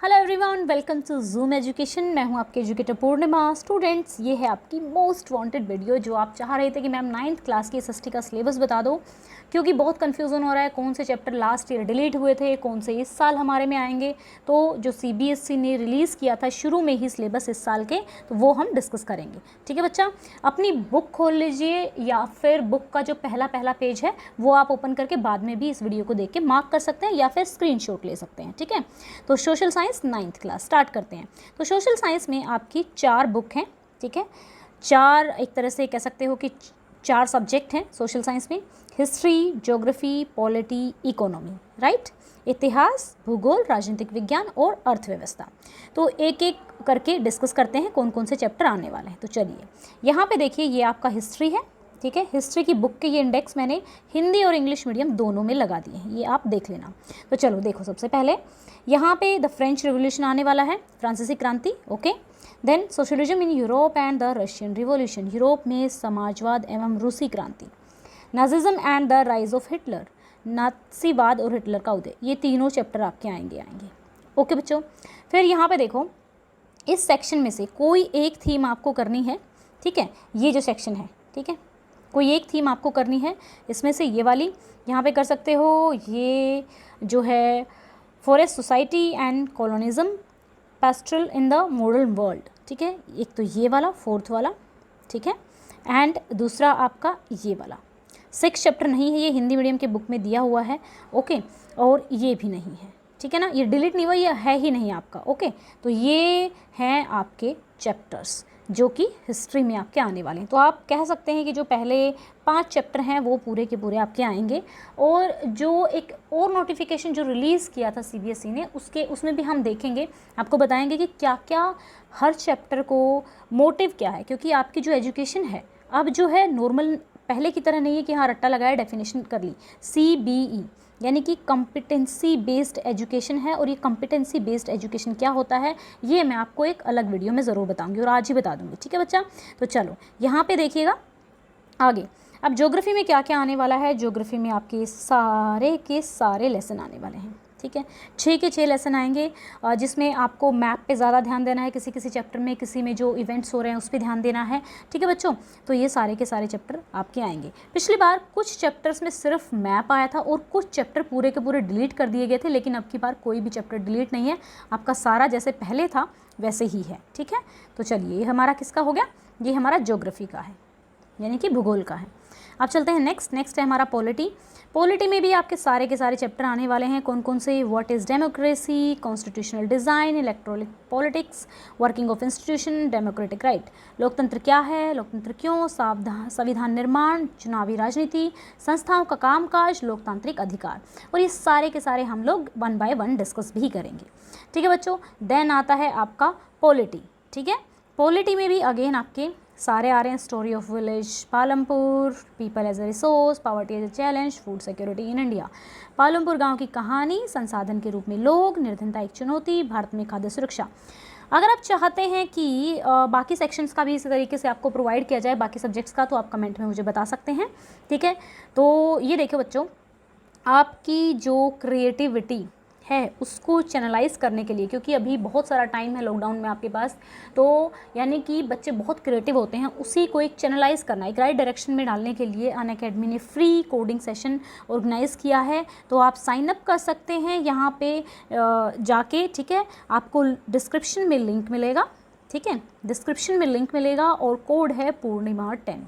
Hello everyone, welcome to Zoom education. मैं हूं आपके एजुकेटर पूर्णिमा। स्टूडेंट्स, ये है आपकी मोस्ट वांटेड वीडियो जो आप चाह रहे थे कि मैम 9th क्लास की एसएसटी का सिलेबस बता दो, क्योंकि बहुत कन्फ्यूज़न हो रहा है कौन से चैप्टर लास्ट ईयर डिलीट हुए थे, कौन से इस साल हमारे में आएंगे। तो जो सीबीएसई ने रिलीज़ किया था शुरू में ही सिलेबस इस साल के, तो वो हम डिस्कस करेंगे। ठीक है बच्चा, अपनी बुक खोल लीजिए या फिर बुक का जो पहला पेज है वो आप ओपन करके बाद में भी इस वीडियो को देख के मार्क कर सकते हैं या फिर स्क्रीनशॉट ले सकते हैं। ठीक है, तो social science 9th class start करते हैं। तो सोशल साइंस में आपकी 4 बुक हैं। ठीक है, 4 एक तरह से कह सकते हो कि 4 सब्जेक्ट हैं सोशल साइंस में: history, geography, polity, economy, right, इतिहास, भूगोल, राजनीतिक विज्ञान और अर्थव्यवस्था। तो एक एक करके डिस्कस करते हैं कौन कौन से चैप्टर आने वाले हैं। तो चलिए, यहाँ पे देखिए, ये आपका हिस्ट्री है। ठीक है, हिस्ट्री की बुक के ये इंडेक्स मैंने हिंदी और इंग्लिश मीडियम दोनों में लगा दिए हैं, ये आप देख लेना। तो चलो देखो, सबसे पहले यहाँ पे द फ्रेंच रिवोल्यूशन आने वाला है, फ्रांसीसी क्रांति। Okay, then socialism in Europe and the Russian revolution, Europe में समाजवाद एवं रूसी क्रांति। Nazism and the rise of Hitler, नासीवाद और हिटलर का उदय। ये तीनों चैप्टर आपके आएंगे। ओके बच्चों, फिर यहाँ पे देखो, इस सेक्शन में से कोई एक थीम आपको करनी है। ठीक है, ये जो सेक्शन है, ठीक है, कोई एक थीम आपको करनी है। इसमें से ये वाली यहाँ पे कर सकते हो, ये जो है forest society and colonialism, पेस्ट्रल in the modern world. ठीक है, एक तो ये वाला 4th वाला, ठीक है, एंड दूसरा आपका ये वाला 6 चैप्टर नहीं है, ये हिंदी मीडियम के बुक में दिया हुआ है। ओके, और ये भी नहीं है। ठीक है ना, ये डिलीट नहीं हुआ, ये है ही नहीं आपका। ओके, तो ये हैं आपके चैप्टर्स जो कि हिस्ट्री में आपके आने वाले हैं। तो आप कह सकते हैं कि जो पहले 5 चैप्टर हैं वो पूरे के पूरे आपके आएंगे। और जो एक और नोटिफिकेशन जो रिलीज़ किया था सीबीएसई ने, उसमें भी हम देखेंगे, आपको बताएंगे कि क्या क्या हर चैप्टर को मोटिव क्या है। क्योंकि आपकी जो एजुकेशन है अब जो है नॉर्मल पहले की तरह नहीं है कि हाँ रट्टा लगाया डेफिनेशन कर ली। CBE यानी कि कॉम्पिटेंसी बेस्ड एजुकेशन है। और ये कॉम्पिटेंसी बेस्ड एजुकेशन क्या होता है ये मैं आपको एक अलग वीडियो में ज़रूर बताऊंगी और आज ही बता दूंगी। ठीक है बच्चा, तो चलो यहाँ पे देखिएगा आगे। अब ज्योग्राफी में क्या क्या आने वाला है। ज्योग्राफी में आपके सारे के सारे लेसन आने वाले हैं। ठीक है, 6 के 6 लेसन आएंगे, जिसमें आपको मैप पे ज़्यादा ध्यान देना है, किसी किसी चैप्टर में, किसी में जो इवेंट्स हो रहे हैं उस पर ध्यान देना है। ठीक है बच्चों, तो ये सारे के सारे चैप्टर आपके आएंगे। पिछली बार कुछ चैप्टर्स में सिर्फ मैप आया था और कुछ चैप्टर पूरे के पूरे डिलीट कर दिए गए थे, लेकिन अब की बार कोई भी चैप्टर डिलीट नहीं है, आपका सारा जैसे पहले था वैसे ही है। ठीक है, तो चलिए, ये हमारा किसका हो गया, ये हमारा ज्योग्राफी का है, यानी कि भूगोल का है। अब चलते हैं नेक्स्ट है हमारा पॉलिटी। पॉलिटी में भी आपके सारे के सारे चैप्टर आने वाले हैं। कौन कौन से, what is democracy, constitutional design, electronic politics, working of institution, democratic right, लोकतंत्र क्या है, लोकतंत्र क्यों, संविधान निर्माण, चुनावी राजनीति, संस्थाओं का कामकाज, लोकतांत्रिक अधिकार। और ये सारे के सारे हम लोग 1 by 1 डिस्कस भी करेंगे। ठीक है बच्चों, देन आता है आपका पॉलिटी। ठीक है, पॉलिटी में भी अगेन आपके सारे आ रहे हैं: story of village Palampur, people as a resource, poverty as a challenge, food security in India, Palampur गांव की कहानी, संसाधन के रूप में लोग, निर्धनता एक चुनौती, भारत में खाद्य सुरक्षा। अगर आप चाहते हैं कि बाकी सेक्शंस का भी इसी तरीके से आपको प्रोवाइड किया जाए, बाकी सब्जेक्ट्स का, तो आप कमेंट में मुझे बता सकते हैं। ठीक है, तो ये देखो बच्चों, आपकी जो क्रिएटिविटी है उसको चैनलाइज करने के लिए, क्योंकि अभी बहुत सारा टाइम है लॉकडाउन में आपके पास, तो यानी कि बच्चे बहुत क्रिएटिव होते हैं, उसी को एक चैनलाइज करना, एक राइट डायरेक्शन में डालने के लिए अनअकैडमी ने फ्री कोडिंग सेशन ऑर्गेनाइज़ किया है। तो आप साइन अप कर सकते हैं यहाँ पे जाके। ठीक है, आपको डिस्क्रिप्शन में लिंक मिलेगा। ठीक है, डिस्क्रिप्शन में लिंक मिलेगा और कोड है पूर्णिमा 10।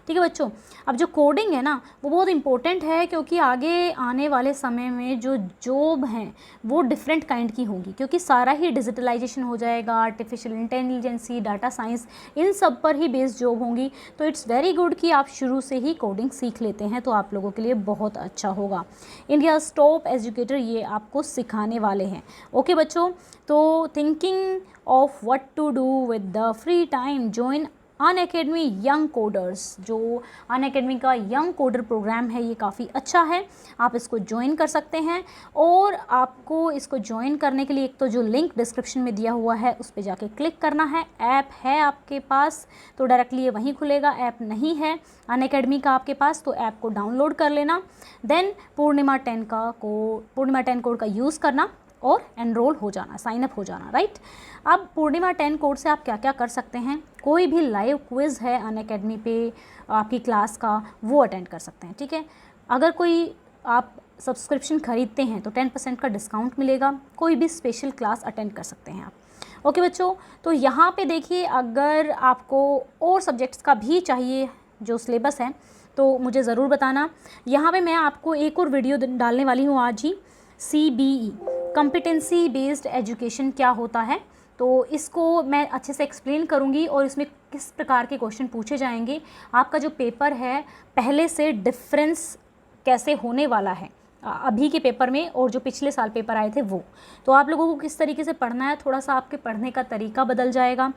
ठीक है बच्चों, अब जो कोडिंग है ना वो बहुत इंपॉर्टेंट है, क्योंकि आगे आने वाले समय में जो जॉब हैं वो डिफरेंट काइंड की होंगी, क्योंकि सारा ही डिजिटलाइजेशन हो जाएगा, आर्टिफिशियल इंटेलिजेंसी, डाटा साइंस, इन सब पर ही बेस्ड जॉब होंगी। तो इट्स वेरी गुड कि आप शुरू से ही कोडिंग सीख लेते हैं, तो आप लोगों के लिए बहुत अच्छा होगा। इंडिया टॉप एजुकेटर ये आपको सिखाने वाले हैं। ओके बच्चों, तो thinking of what to do with the free time, join Unacademy young coders. जो अनअकैडमी का यंग कोडर प्रोग्राम है ये काफ़ी अच्छा है, आप इसको ज्वाइन कर सकते हैं। और आपको इसको ज्वाइन करने के लिए एक तो जो लिंक डिस्क्रिप्शन में दिया हुआ है उस पर जाके क्लिक करना है। ऐप है आपके पास तो डायरेक्टली ये वहीं खुलेगा, ऐप नहीं है अनअकैडमी का आपके पास तो ऐप को डाउनलोड कर लेना। देन पूर्णिमा 10 कोड का यूज़ करना और एनरोल हो जाना, साइन अप हो जाना, राइट। अब पूर्णिमा 10 कोड से आप क्या क्या कर सकते हैं, कोई भी लाइव क्विज़ है अनअकैडमी पे आपकी क्लास का, वो अटेंड कर सकते हैं, ठीक है। अगर कोई आप सब्सक्रिप्शन खरीदते हैं तो 10% का डिस्काउंट मिलेगा, कोई भी स्पेशल क्लास अटेंड कर सकते हैं आप। ओके बच्चों, तो यहाँ पे देखिए अगर आपको और सब्जेक्ट्स का भी चाहिए जो सिलेबस है तो मुझे ज़रूर बताना। यहाँ पे मैं आपको एक और वीडियो डालने वाली हूँ आज ही, CBE कॉम्पिटेंसी बेस्ड एजुकेशन क्या होता है, तो इसको मैं अच्छे से एक्सप्लेन करूँगी और इसमें किस प्रकार के क्वेश्चन पूछे जाएंगे, आपका जो पेपर है पहले से डिफरेंस कैसे होने वाला है अभी के पेपर में और जो पिछले साल पेपर आए थे वो, तो आप लोगों को किस तरीके से पढ़ना है, थोड़ा सा आपके पढ़ने का तरीका बदल जाएगा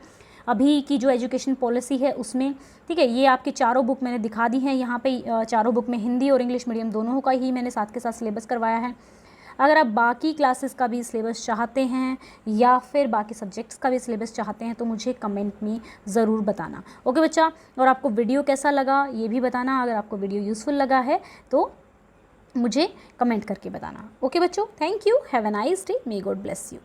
अभी की जो एजुकेशन पॉलिसी है उसमें, ठीक है। ये आपकी चारों बुक मैंने दिखा दी हैं यहाँ पे, चारों बुक में हिंदी और इंग्लिश मीडियम दोनों का ही मैंने साथ के साथ सिलेबस करवाया है। अगर आप बाकी क्लासेस का भी सिलेबस चाहते हैं या फिर बाकी सब्जेक्ट्स का भी सिलेबस चाहते हैं तो मुझे कमेंट में ज़रूर बताना। ओके बच्चा, और आपको वीडियो कैसा लगा ये भी बताना, अगर आपको वीडियो यूज़फुल लगा है तो मुझे कमेंट करके बताना। ओके बच्चों, thank you, have a nice day, may God bless you.